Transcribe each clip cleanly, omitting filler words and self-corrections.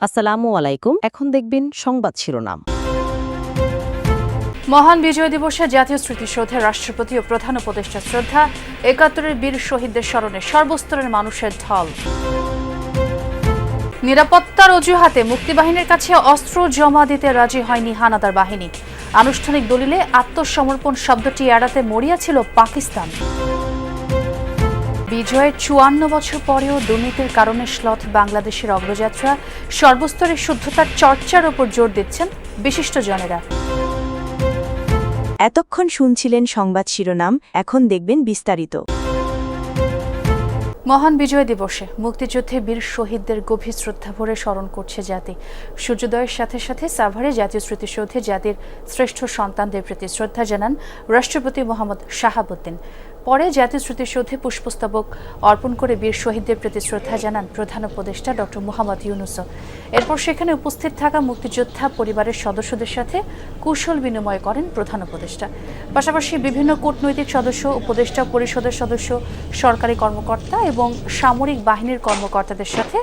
আসসালামু আলাইকুম। এখন দেখবেন সংবাদ শিরোনাম। মহান বিজয় দিবসে জাতীয় স্মৃতিসৌধে রাষ্ট্রপতি ও প্রধান উপদেষ্টা শ্রদ্ধা, ৭১-এর বীর শহীদদের স্মরণে সর্বস্তরের মানুষের ঢল। নিরাপত্তার অজুহাতে মুক্তিবাহিনীর কাছে অস্ত্র জমা দিতে রাজি হয়নি হানাদার বাহিনী। আনুষ্ঠানিক দলিলে আত্মসমর্পণ শব্দটি এড়াতে মরিয়া ছিল পাকিস্তান। বিজয়ের ৫৪ বছর পরেও দুর্নীতির কারণে শ্লথ বাংলাদেশের অগ্রযাত্রা, সর্বস্তরের শুদ্ধতার চর্চার উপর জোর দিচ্ছেন বিশিষ্টজনেরা। এতক্ষণ শুনছিলেন সংবাদ শিরোনাম, এখন দেখবেন বিস্তারিত। মহান বিজয় দিবসে মুক্তিযুদ্ধে বীর শহীদদের গভীর শ্রদ্ধাভরে স্মরণ করছে জাতি। সূর্যোদয়ের সাথে সাথে সাভারে জাতীয় স্মৃতিসৌধে জাতির শ্রেষ্ঠ সন্তানদের প্রতি শ্রদ্ধা জানান রাষ্ট্রপতি মোহাম্মদ শাহাবুদ্দিন। পরে জাতীয় স্মৃতিসৌধে পুষ্পস্তবক অর্পণ করে বীর শহীদদের প্রতি শ্রদ্ধা জানান প্রধান উপদেষ্টা ডক্টর মোহাম্মদ ইউনুস। এরপর সেখানে উপস্থিত থাকা মুক্তিযোদ্ধা পরিবারের সদস্যদের সাথে কুশল বিনিময় করেন প্রধান উপদেষ্টা। পাশাপাশি বিভিন্ন কূটনৈতিক সদস্য, উপদেষ্টা পরিষদের সদস্য, সরকারি কর্মকর্তা এবং সামরিক বাহিনীর কর্মকর্তাদের সাথে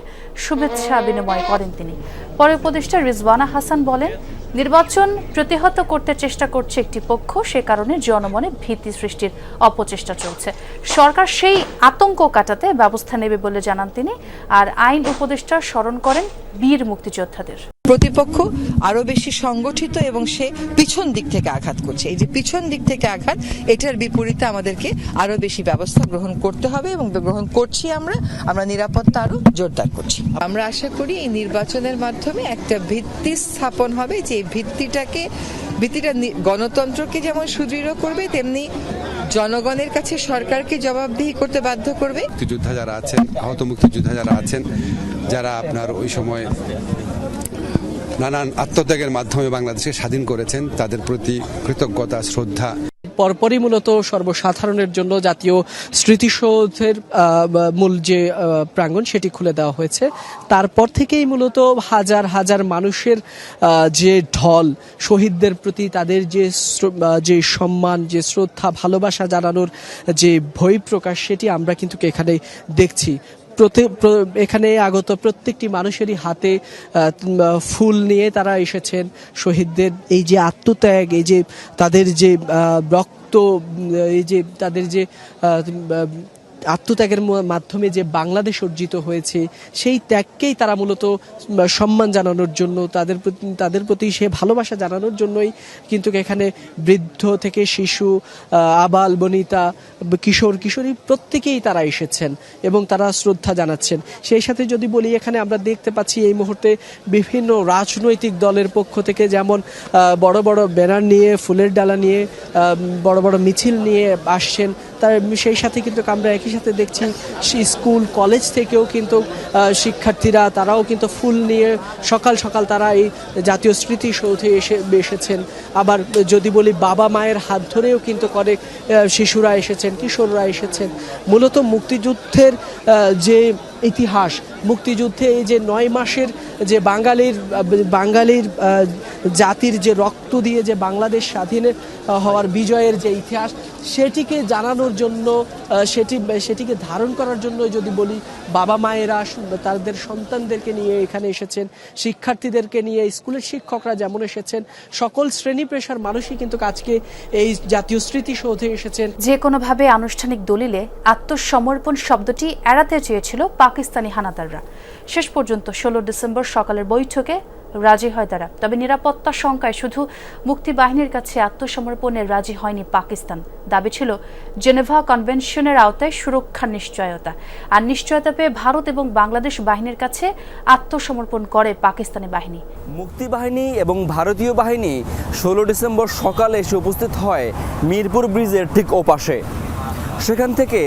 শুভেচ্ছা বিনিময় করেন তিনি। পরে উপদেষ্টা রিজওয়ানা হাসান বলেন, নির্বাচন প্রতিহত করতে চেষ্টা করছে একটি পক্ষ, সে কারণে জনমনে ভীতি সৃষ্টির অপচেষ্টা চলছে। সরকার সেই আতঙ্ক কাটাতে ব্যবস্থা নেবে বলে জানান তিনি। আর আইন উপদেষ্টা স্মরণ করেন বীর মুক্তিযোদ্ধাদের। প্রতিপক্ষ আরো বেশি সংগঠিত এবং সে পিছন দিক থেকে আঘাত করছে। এই যে পিছন দিক থেকে আঘাত, এটার বিপরীতে আমাদেরকে আরো বেশি ব্যবস্থা গ্রহণ করতে হবে এবং গ্রহণ করছি। আমরা নিরাপত্তা আরো জোরদার করছি। আমরা আশা করি এই নির্বাচনের মাধ্যমে একটা ভিত্তি স্থাপন হবে, যে ভিত্তিটা গণতন্ত্রকে যেমন সুদৃঢ় করবে, তেমনি জনগণের কাছে সরকারকে জবাবদিহি করতে বাধ্য করবে। মুক্তিযোদ্ধা যারা আছেন, আহত মুক্তিযোদ্ধা যারা আছেন, যারা আপনার ওই সময় নানান আত্মত্যাগের মাধ্যমে বাংলাদেশকে স্বাধীন করেছেন, তাদের প্রতি কৃতজ্ঞতা, শ্রদ্ধা। পরপরই মূলত সর্বসাধারণের জন্য জাতীয় স্মৃতিসৌধের মূল যে প্রাঙ্গণ সেটি খুলে দেওয়া হয়েছে। তারপর থেকেই মূলত হাজার হাজার মানুষের যে ঢল, শহীদদের প্রতি তাদের যে সম্মান, যে শ্রদ্ধা, ভালোবাসা জানানোর যে বহিঃপ্রকাশ, সেটি আমরা কিন্তু এখানে দেখছি। এখানে আগত প্রত্যেকটি মানুষেরই হাতে ফুল নিয়ে তারা এসেছেন। শহীদদের এই যে আত্মত্যাগ, এই যে তাদের যে রক্ত, এই যে তাদের যে আত্মত্যাগের মাধ্যমে যে বাংলাদেশ অর্জিত হয়েছে, সেই ত্যাগকেই তারা মূলত সম্মান জানানোর জন্য, তাদের প্রতি সে ভালোবাসা জানানোর জন্যই কিন্তু এখানে বৃদ্ধ থেকে শিশু, আবাল বনিতা, কিশোর কিশোরী প্রত্যেকেই তারা এসেছেন এবং তারা শ্রদ্ধা জানাচ্ছেন। সেই সাথে যদি বলি, এখানে আমরা দেখতে পাচ্ছি এই মুহূর্তে বিভিন্ন রাজনৈতিক দলের পক্ষ থেকে যেমন বড় বড় ব্যানার নিয়ে, ফুলের ডালা নিয়ে, বড় বড় মিছিল নিয়ে আসছেন, তার সেই সাথে কিন্তু আমরা একই সাথে দেখছি স্কুল কলেজ থেকেও কিন্তু শিক্ষার্থীরা, তারাও কিন্তু ফুল নিয়ে সকাল সকাল তারা এই জাতীয় স্মৃতিসৌধে এসেছেন। আবার যদি বলি, বাবা মায়ের হাত ধরেও কিন্তু শিশুরা এসেছেন, কিশোররা এসেছেন। মূলত মুক্তিযুদ্ধের যে ইতিহাস, মুক্তিযুদ্ধে এই যে ৯ মাসের যে বাঙালির জাতির যে রক্ত দিয়ে যে বাংলাদেশ স্বাধীন হওয়ার বিজয়ের যে ইতিহাস, সেটিকে জানানোর জন্য, সেটিকে ধারণ করার জন্য যদি বলি, বাবা মায়েরা তাদের সন্তানদেরকে নিয়ে এখানে এসেছেন, শিক্ষার্থীদেরকে নিয়ে স্কুলের শিক্ষকরা যেমন এসেছেন, সকল শ্রেণী পেশার মানুষই কিন্তু আজকে এই জাতীয় স্মৃতিসৌধে এসেছেন। যে কোনোভাবে আনুষ্ঠানিক দলিলে আত্মসমর্পণ শব্দটি এড়াতে চেয়েছিল পাকিস্তানি হানাদাররা। শেষ পর্যন্ত ১৬ ডিসেম্বর সকালের বৈঠকে রাজি হয় তারা। তবে নিরাপত্তা শঙ্কায় শুধু মুক্তিবাহিনীর কাছে আত্মসমর্পণে রাজি হয়নি পাকিস্তান। দাবি ছিল জেনেভা কনভেনশনের আওতায় সুরক্ষার নিশ্চয়তা। আর নিশ্চয়তা পেয়ে ভারত এবং বাংলাদেশ বাহিনীর কাছে আত্মসমর্পণ করে পাকিস্তানি বাহিনী। মুক্তিবাহিনী এবং ভারতীয় বাহিনী ১৬ ডিসেম্বর সকালে এসে উপস্থিত হয় মিরপুর ব্রিজের ঠিক ওপাশে। সেখান থেকে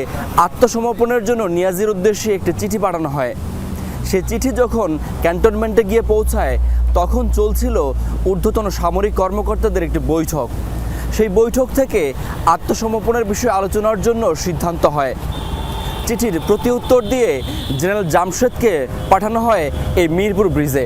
আত্মসমর্পণের জন্য নিয়াজির উদ্দেশ্যে একটি চিঠি পাঠানো হয়। সে চিঠি যখন ক্যান্টনমেন্টে গিয়ে পৌঁছায়, তখন চলছিল ঊর্ধ্বতন সামরিক কর্মকর্তাদের একটি বৈঠক। সেই বৈঠক থেকে আত্মসমর্পণের বিষয়ে আলোচনার জন্য সিদ্ধান্ত হয়। চিঠির প্রতি উত্তর দিয়ে জেনারেল জামশেদকে পাঠানো হয় এই মিরপুর ব্রিজে।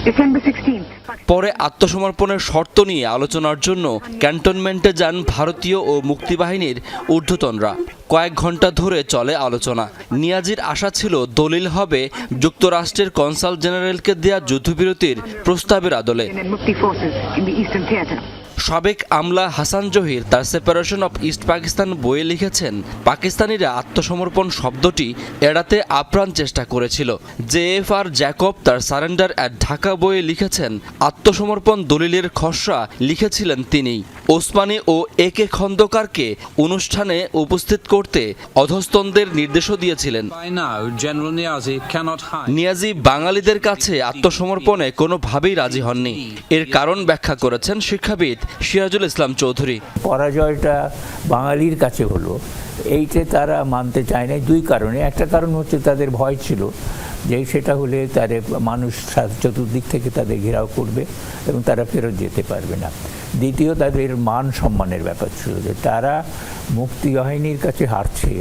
December 16th. পরে আত্মসমর্পণের শর্ত নিয়ে আলোচনার জন্য ক্যান্টনমেন্টে যান ভারতীয় ও মুক্তিবাহিনীর ঊর্ধ্বতনরা। কয়েক ঘন্টা ধরে চলে আলোচনা। নিয়াজির আশা ছিল দলিল হবে যুক্তরাষ্ট্রের কনসাল জেনারেলকে দেয়া যুদ্ধবিরতির প্রস্তাবের আদলে। And then Mukti forces in the Eastern Theater. সাবেক আমলা হাসান জহির তার সেপারেশন অফ ইস্ট পাকিস্তান বইয়ে লিখেছেন, পাকিস্তানিরা আত্মসমর্পণ শব্দটি এড়াতে আপ্রাণ চেষ্টা করেছিল। JFR জ্যাকব তার সারেন্ডার অ্যাট ঢাকা বইয়ে লিখেছেন, আত্মসমর্পণ দলিলের খসড়া লিখেছিলেন তিনিই। ওসমানী ও AK খন্দকারকে অনুষ্ঠানে উপস্থিত করতে অধস্তনদের নির্দেশও দিয়েছিলেন। নিয়াজি বাঙালিদের কাছে আত্মসমর্পণে কোনোভাবেই রাজি হননি। এর কারণ ব্যাখ্যা করেছেন শিক্ষাবিদ সিরাজুল ইসলাম চৌধুরী। পরাজয়টা বাঙালির কাছে হলো, এইটা তারা মানতে চায় না দুই কারণে। একটা কারণ হচ্ছে তাদের ভয় ছিল যে সেটা হলে তাদের মানুষ চতুর্দিক থেকে তাদের ঘেরাও করবে এবং তারা ফেরত যেতে পারবে না। দ্বিতীয়, তাদের মান সম্মানের ব্যাপার ছিল যে তারা মুক্তিবাহিনীর কাছে হারছে,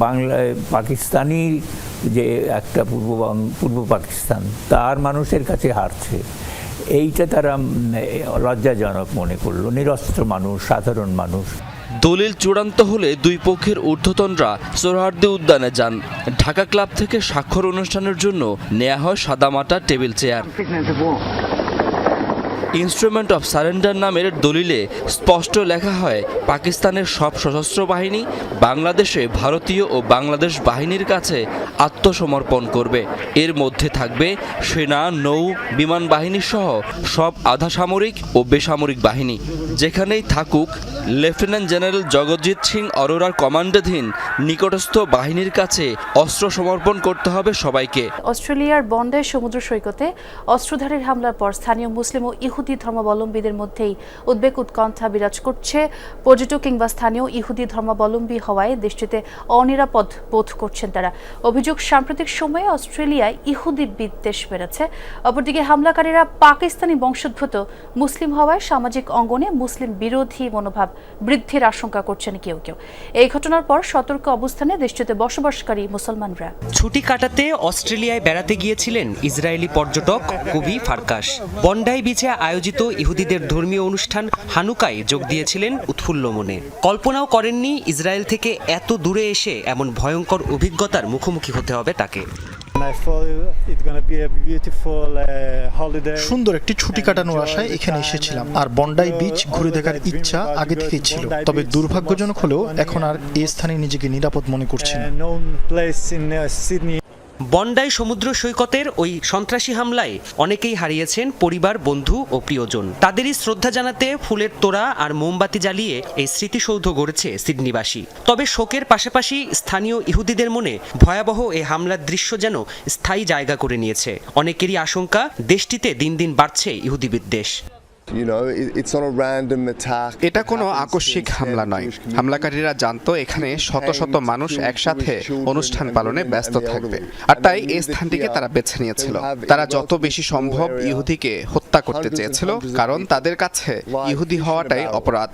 বাংলায় পাকিস্তানি যে একটা পূর্ব পাকিস্তান তার মানুষের কাছে হারছে, এইটা তারা লজ্জাজনক মনে করলো। নিরস্ত্র মানুষ, সাধারণ মানুষ। দলিল চূড়ান্ত হলে দুই পক্ষের ঊর্ধ্বতনরা সোহরাওয়ার্দী উদ্যানে যান। ঢাকা ক্লাব থেকে স্বাক্ষর অনুষ্ঠানের জন্য নেওয়া হয় সাদামাটা table chair. Prisoners of war. Instrument of surrender নামের দলিলে স্পষ্ট লেখা হয়, পাকিস্তানের সব সশস্ত্র বাহিনী বাংলাদেশে ভারতীয় ও বাংলাদেশ বাহিনীর কাছে আত্মসমর্পণ করবে। এর মধ্যে থাকবে সেনা, নৌ, বিমান বাহিনী সহ সব আধা সামরিক ও বেসামরিক বাহিনী। যেখানেই থাকুক, লেফটেন্যান্ট জেনারেল জগৎজিৎ সিং অরোরার কমান্ডাধীন নিকটস্থ বাহিনীর কাছে অস্ত্র সমর্পণ করতে হবে সবাইকে। অস্ট্রেলিয়ার বন্ডে সমুদ্র সৈকতে অস্ত্রধারীর হামলার পর স্থানীয় মুসলিম ও ইহুদি ধর্মাবলম্বীদের মধ্যেই উদ্বেগ উৎকণ্ঠা বিরাজ করছে। পর্যটক কিংবা স্থানীয় ইহুদি ধর্মাবলম্বী হওয়ায় দেশটিতে অনিরাপদ বোধ করছেন তারা। অভিযোগ, সাম্প্রতিক সময়ে অস্ট্রেলিয়ায় ইহুদি বিদ্বেষ বেড়েছে। অপরদিকে হামলাকারীরা পাকিস্তানি বংশোদ্ভূত মুসলিম হওয়ায় সামাজিক অঙ্গনে মুসলিম বিরোধী মনোভাব বৃদ্ধির আশঙ্কা করছেন কেউ কেউ। এই ঘটনার পর সতর্ক অবস্থানে দেশটিতে বসবাসকারী মুসলমানরা। ছুটি কাটাতে অস্ট্রেলিয়ায় বেড়াতে গিয়েছিলেন ইসরায়েলি পর্যটক কবি ফারকাশ। বন্ডাই বিচে আয়োজিত ইহুদিদের ধর্মীয় অনুষ্ঠান হানুকায় যোগ দিয়েছিলেন উৎফুল্ল মনে। কল্পনাও করেননি ইসরায়েল থেকে এত দূরে এসে এমন ভয়ঙ্কর অভিজ্ঞতার মুখোমুখি হতে হবে তাকে। সুন্দর একটি ছুটি কাটানোর আশায় এখানে এসেছিলাম, আর বন্ডাই বিচ ঘুরে দেখার ইচ্ছা আগে থেকেই ছিল। তবে দুর্ভাগ্যজনক হলেও এখন আর এই স্থানে নিজেকে নিরাপদ মনে করছি না। বন্ডাই সমুদ্র সৈকতের ওই সন্ত্রাসী হামলায় অনেকেই হারিয়েছেন পরিবার, বন্ধু ও প্রিয়জন। তাদেরই শ্রদ্ধা জানাতে ফুলের তোড়া আর মোমবাতি জ্বালিয়ে এই স্মৃতিসৌধ গড়েছে সিডনিবাসী। তবে শোকের পাশাপাশি স্থানীয় ইহুদিদের মনে ভয়াবহ এই হামলার দৃশ্য যেন স্থায়ী জায়গা করে নিয়েছে। অনেকেরই আশঙ্কা, দেশটিতে দিন দিন বাড়ছে ইহুদি বিদ্বেষ। এটা কোনো আকস্মিক হামলা নয়। হামলাকারীরা জানতো এখানে শত শত মানুষ একসাথে অনুষ্ঠান পালনে ব্যস্ত থাকবে, আর তাই এই স্থানটিকে তারা বেছে নিয়েছিল। তারা যত বেশি সম্ভব ইহুদিকে হত্যা করতে চেয়েছিল, কারণ তাদের কাছে ইহুদি হওয়াটাই অপরাধ।